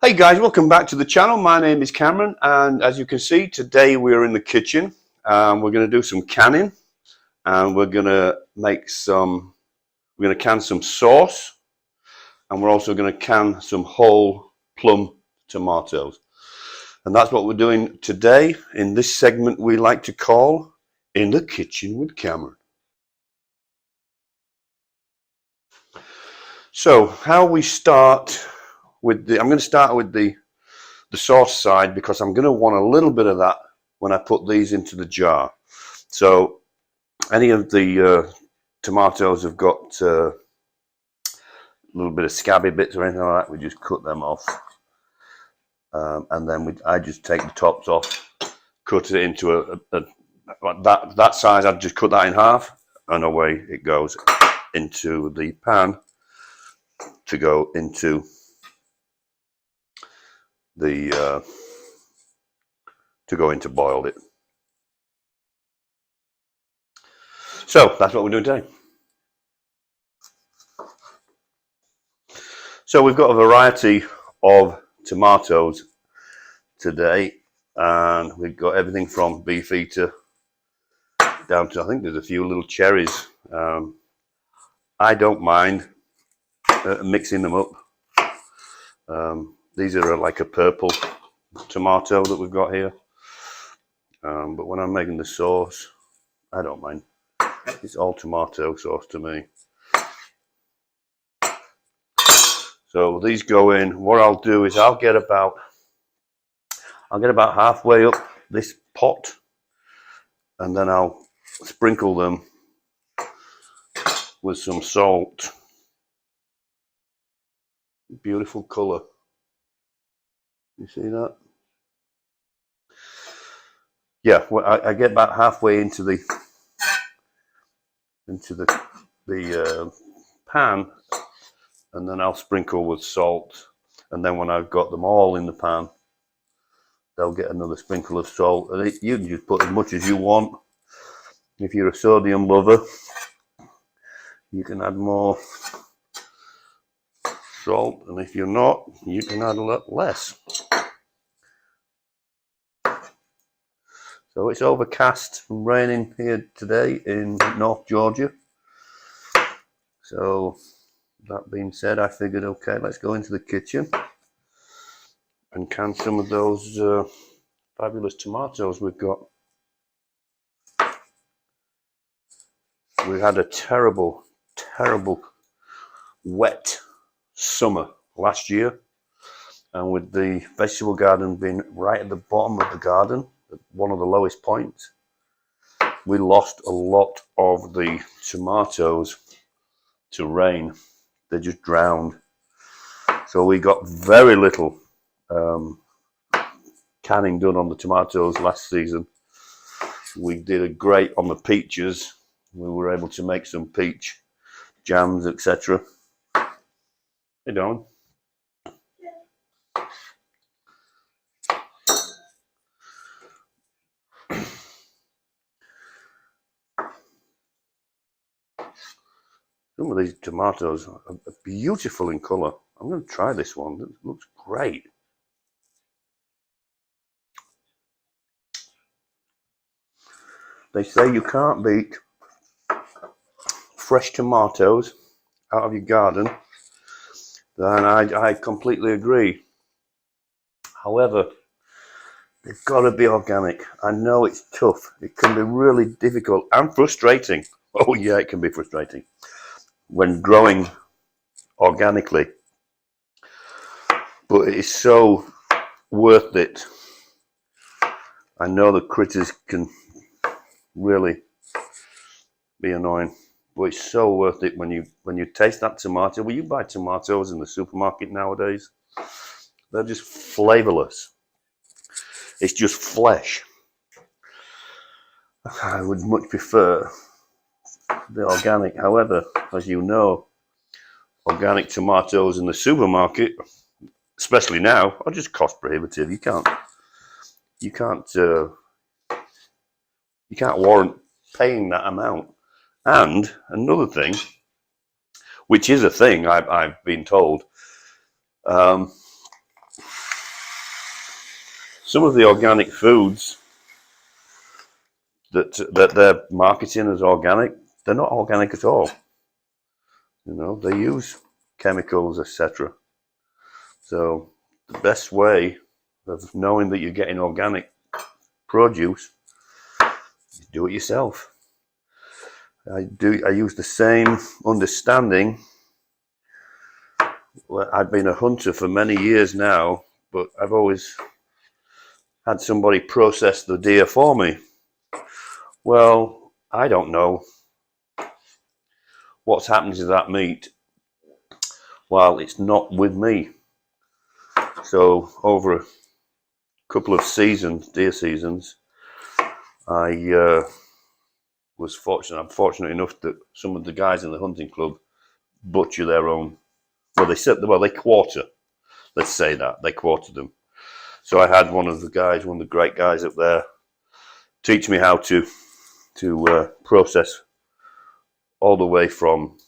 Hey guys, welcome back to the channel. My name is Cameron, and as you can see, today we're in the kitchen. We're going to do some canning, and we're going to can some sauce, and we're also going to can some whole plum tomatoes. And that's what we're doing today in this segment we like to call In the Kitchen with Cameron. So how we start with I'm going to start with the sauce side, because I'm going to want a little bit of that when I put these into the jar. So any of the tomatoes have got a little bit of scabby bits or anything like that, we just cut them off, and then I just take the tops off, cut it into that size. I'd just cut that in half, and away it goes into the pan to go into the boiled it. So that's what we're doing today. So we've got a variety of tomatoes today, and we've got everything from beefeater down to, I think there's a few little cherries. I don't mind mixing them up. These are like a purple tomato that we've got here, but when I'm making the sauce, I don't mind. It's all tomato sauce to me. So these go in. What I'll do is I'll get about halfway up this pot, and then I'll sprinkle them with some salt. Beautiful color. You see that? Yeah, well, I get about halfway into the pan, and then I'll sprinkle with salt, and then when I've got them all in the pan, they'll get another sprinkle of salt, and you can just put as much as you want. If you're a sodium lover, you can add more salt, and if you're not, you can add a lot less. So it's overcast and raining here today in North Georgia. So that being said, I figured, okay, let's go into the kitchen and can some of those fabulous tomatoes we've got. We had a terrible wet summer last year, and with the vegetable garden being right at the bottom of the garden, at one of the lowest points, we lost a lot of the tomatoes to rain. They just drowned. So we got very little canning done on the tomatoes last season. We did a great on the peaches. We were able to make some peach jams, etc. Hey, darling. Some of these tomatoes are beautiful in colour. I'm going to try this one. It looks great. They say you can't beat fresh tomatoes out of your garden, and I completely agree. However, they've got to be organic. I know it's tough. It can be really difficult and frustrating. Oh yeah, it can be frustrating when growing organically, but it is so worth it. I know the critters can really be annoying, but it's so worth it when you taste that tomato. Well, you buy tomatoes in the supermarket nowadays, they're just flavorless. It's just flesh. I would much prefer the organic. However, as you know, organic tomatoes in the supermarket, especially now, are just cost prohibitive. You can't warrant paying that amount. And another thing, which is a thing I've been told, some of the organic foods that they're marketing as organic, they're not organic at all. You know, they use chemicals, etc. So the best way of knowing that you're getting organic produce is do it yourself. I use the same understanding. Well, I've been a hunter for many years now, but I've always had somebody process the deer for me. Well, I don't know what's happened to that meat while it's not with me. So over a couple of seasons, deer seasons, I was fortunate. I'm fortunate enough that some of the guys in the hunting club butcher their own. Well, they quarter. Let's say that they quarter them. So I had one of the great guys up there, teach me how to process all the way from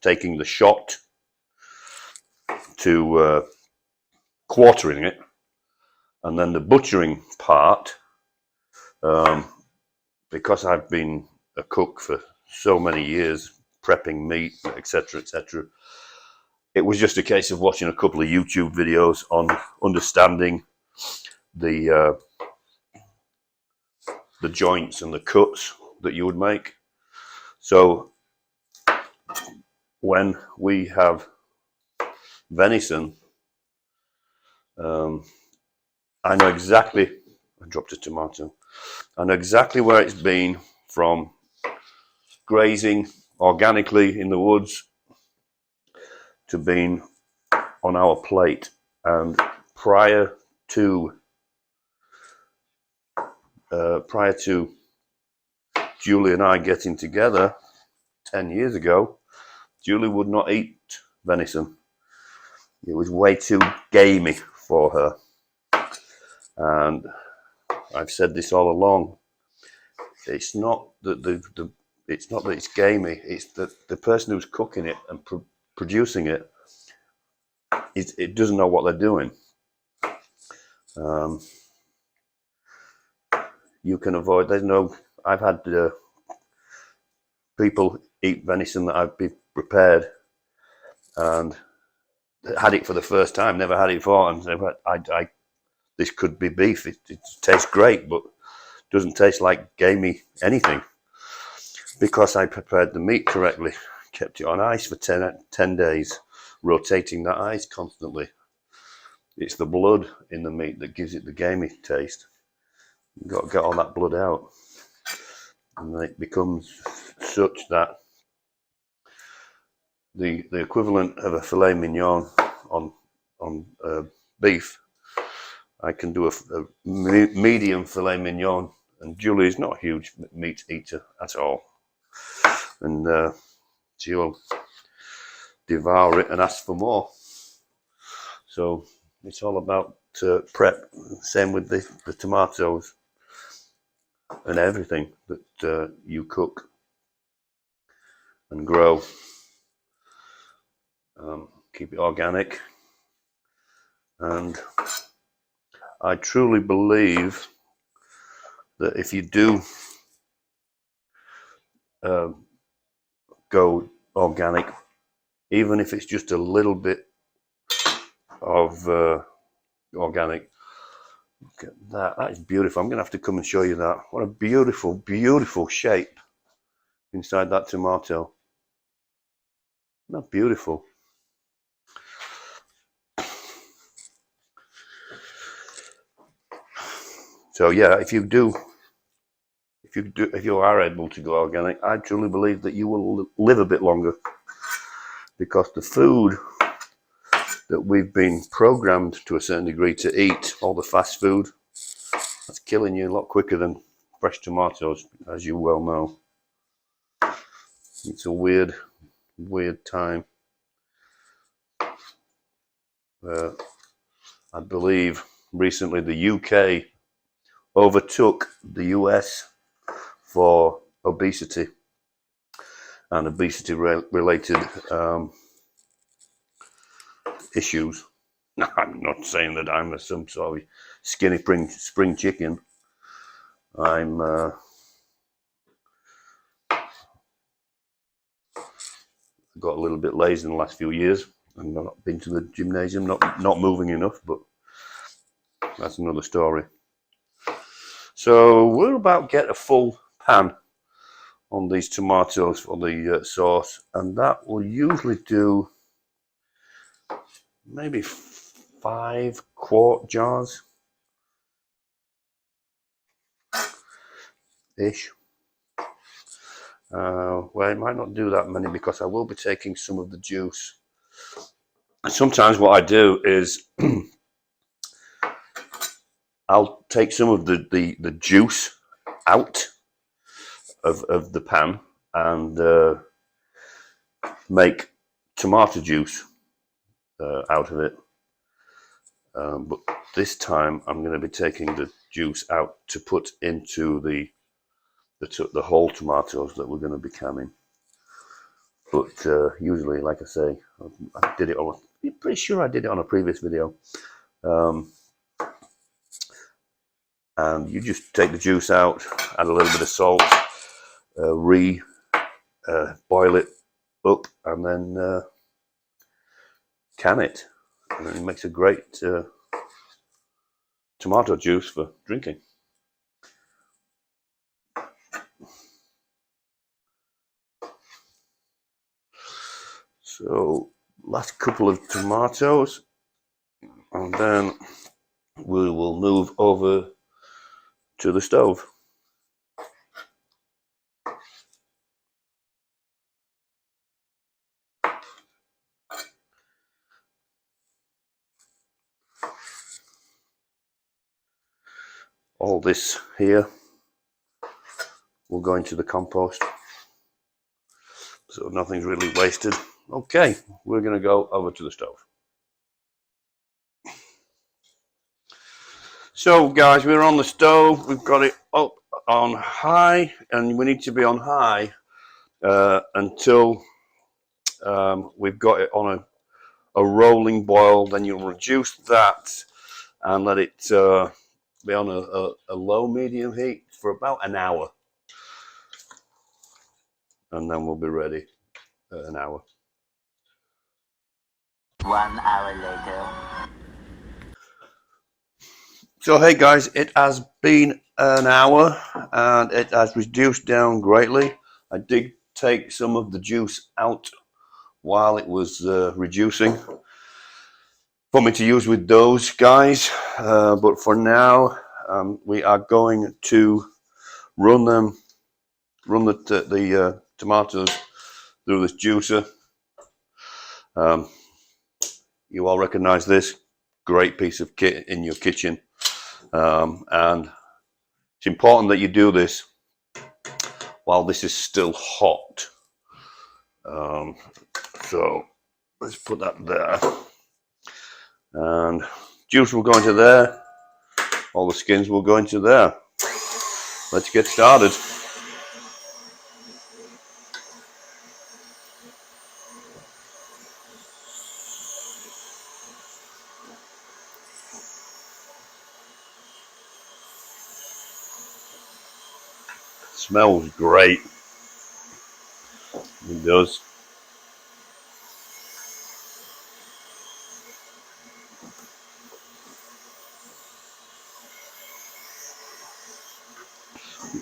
taking the shot to quartering it, and then the butchering part. Because I've been a cook for so many years, prepping meat, etc., etc., it was just a case of watching a couple of YouTube videos on understanding the joints and the cuts that you would make. So when we have venison, I know exactly. I dropped a tomato. I know exactly where it's been from grazing organically in the woods to being on our plate. And prior to Julie and I getting together 10 years ago, Julie would not eat venison. It was way too gamey for her. And I've said this all along. It's not that it's not that it's gamey. It's that the person who's cooking it and producing it, it doesn't know what they're doing. You can avoid. I've had people eat venison that I've been prepared and had it for the first time, never had it before, and said, this could be beef. It tastes great, but doesn't taste like gamey anything, because I prepared the meat correctly, kept it on ice for 10 days, rotating that ice constantly. It's the blood in the meat that gives it the gamey taste. You've got to get all that blood out, and then it becomes such that the equivalent of a filet mignon on beef, I can do a medium filet mignon, and Julie is not a huge meat eater at all, and she'll devour it and ask for more. So it's all about prep. Same with the tomatoes and everything that you cook and grow. Keep it organic, and I truly believe that if you do go organic, even if it's just a little bit of organic, look at that. That is beautiful. I'm going to have to come and show you that. What a beautiful, beautiful shape inside that tomato. Isn't that beautiful? So yeah, if you are able to go organic, I truly believe that you will live a bit longer, because the food that we've been programmed to a certain degree to eat, all the fast food, that's killing you a lot quicker than fresh tomatoes, as you well know. It's a weird time. I believe recently the UK overtook the US for obesity and obesity related issues. I'm not saying that I'm some sort of skinny spring chicken. I'm got a little bit lazy in the last few years. I've not been to the gymnasium, not moving enough, but that's another story. So we'll about get a full pan on these tomatoes for the sauce, and that will usually do maybe 5 quart jars ish. Well, I might not do that many because I will be taking some of the juice. Sometimes what I do is I'll take some of the juice out of the pan and make tomato juice out of it. But this time I'm going to be taking the juice out to put into the whole tomatoes that we're going to be canning. But usually, like I say, I did it on. I'm pretty sure I did it on a previous video. And you just take the juice out, add a little bit of salt, boil it up, and then can it. And it makes a great tomato juice for drinking. So last couple of tomatoes, and then we will move over to the stove. All this here will go into the compost, so nothing's really wasted. Okay, we're going to go over to the stove. So guys, we're on the stove. We've got it up on high, and we need to be on high until we've got it on a rolling boil. Then you'll reduce that and let it be on a low medium heat for about an hour, and then we'll be ready an hour. 1 hour later. So hey guys, it has been an hour and it has reduced down greatly. I did take some of the juice out while it was reducing for me to use with those guys, but for now we are going to run the tomatoes through this juicer. You all recognize this great piece of kit in your kitchen, and it's important that you do this while this is still hot. So let's put that there, and juice will go into there, all the skins will go into there. Let's get started. Smells great. It does.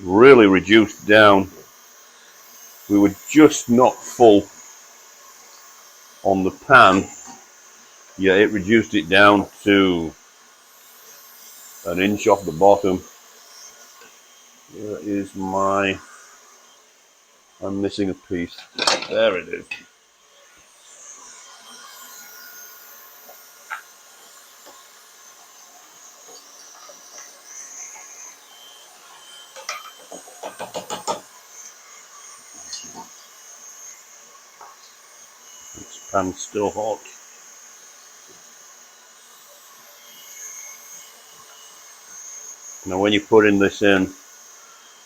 Really reduced down. We were just not full on the pan. Yeah, it reduced it down to an inch off the bottom. Where is my... I'm missing a piece. There it is. This pan's still hot. Now when you're putting this in,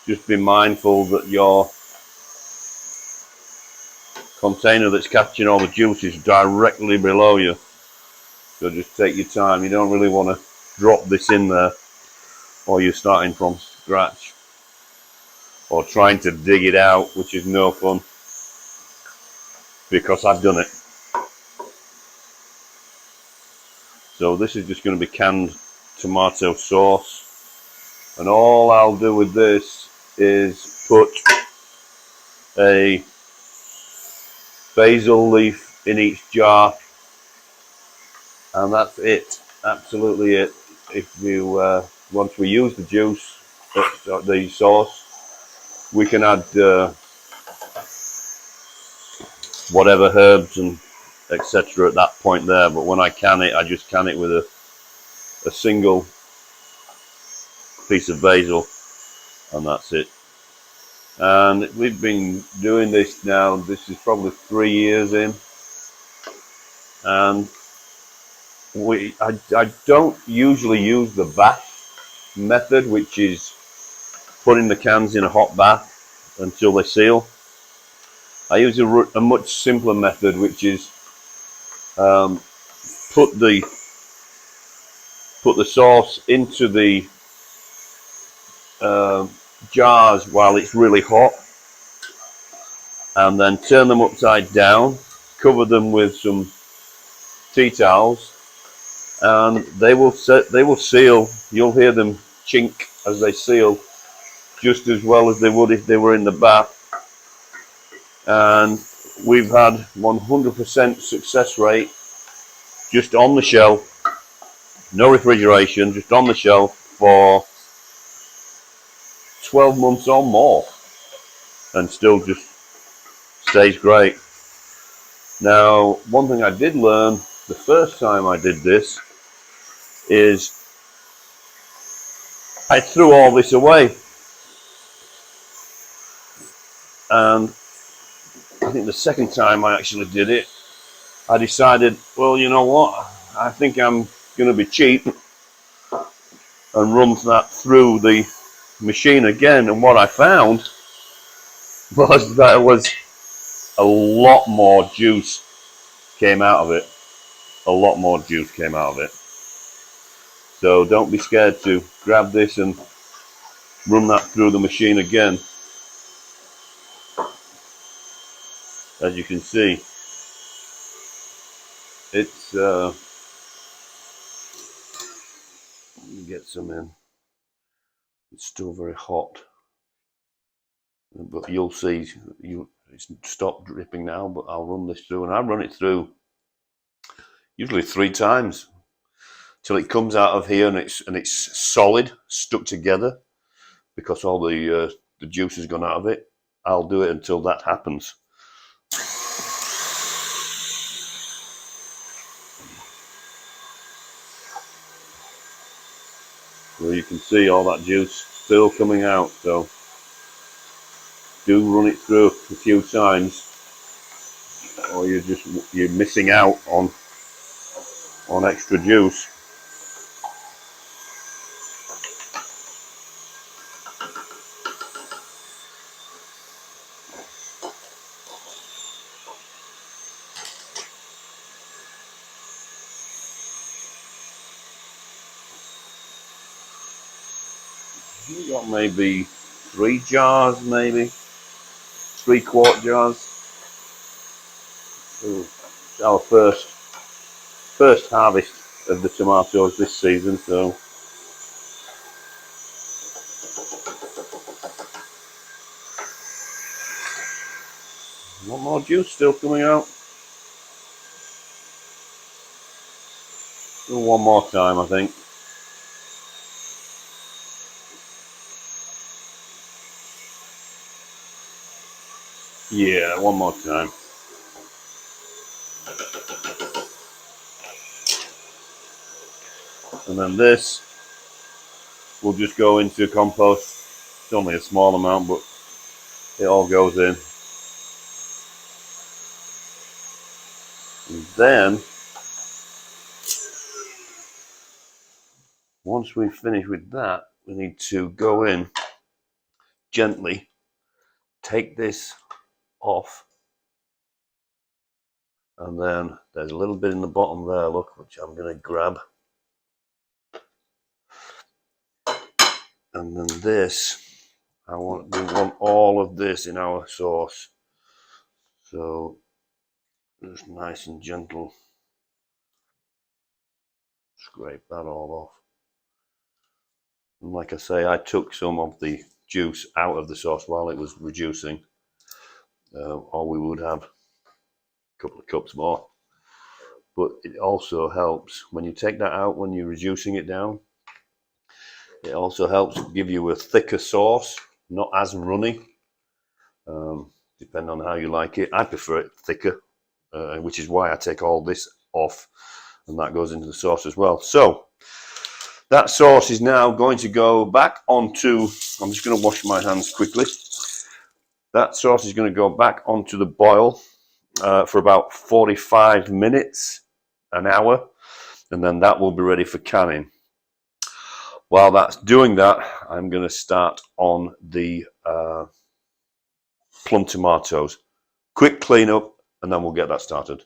just be mindful that your container that's catching all the juice is directly below you. So just take your time. You don't really want to drop this in there, or you're starting from scratch, or trying to dig it out, which is no fun, because I've done it. So this is just going to be canned tomato sauce, and all I'll do with this is put a basil leaf in each jar, and that's it. Absolutely it. If you once we use the juice, the sauce, we can add whatever herbs and etc. at that point there. But when I can it, I just can it with a single piece of basil, and that's it. And we've been doing this now. This is probably 3 years in, and I don't usually use the bath method, which is putting the cans in a hot bath until they seal. I use a much simpler method, which is put the sauce into the jars while it's really hot, and then turn them upside down, cover them with some tea towels, and they will seal. You'll hear them chink as they seal, just as well as they would if they were in the bath. And we've had 100% success rate just on the shelf, no refrigeration, just on the shelf for 12 months or more, and still just stays great. Now, one thing I did learn the first time I did this is I threw all this away, and I think the second time I actually did it, I decided, well, you know what, I think I'm going to be cheap and run that through the machine again. And what I found was that it was a lot more juice came out of it. A lot more juice came out of it. So don't be scared to grab this and run that through the machine again. As you can see, it's let me get some in. It's still very hot, but you'll see it's stopped dripping now. But I'll run this through, and I run it through usually 3 times till it comes out of here and it's solid, stuck together, because all the juice has gone out of it. I'll do it until that happens. So you can see all that juice still coming out. So do run it through a few times, or you're missing out on extra juice. We got maybe 3 jars, maybe 3-quart jars. So it's our first harvest of the tomatoes this season. So one more juice still coming out. Do one more time, I think. Yeah, one more time. And then this will just go into compost. It's only a small amount, but it all goes in. And then, once we finish with that, we need to go in gently, take this off, and then there's a little bit in the bottom there, look, which I'm going to grab. And then this, we want all of this in our sauce. So just nice and gentle. Scrape that all off. And like I say, I took some of the juice out of the sauce while it was reducing. Or we would have a couple of cups more. But it also helps when you take that out, when you're reducing it down. It also helps give you a thicker sauce, not as runny. Depending on how you like it. I prefer it thicker, which is why I take all this off, and that goes into the sauce as well. So that sauce is now going to go back onto, I'm just going to wash my hands quickly. That sauce is going to go back onto the boil for about 45 minutes, an hour, and then that will be ready for canning. While that's doing that, I'm going to start on the plum tomatoes. Quick cleanup, and then we'll get that started.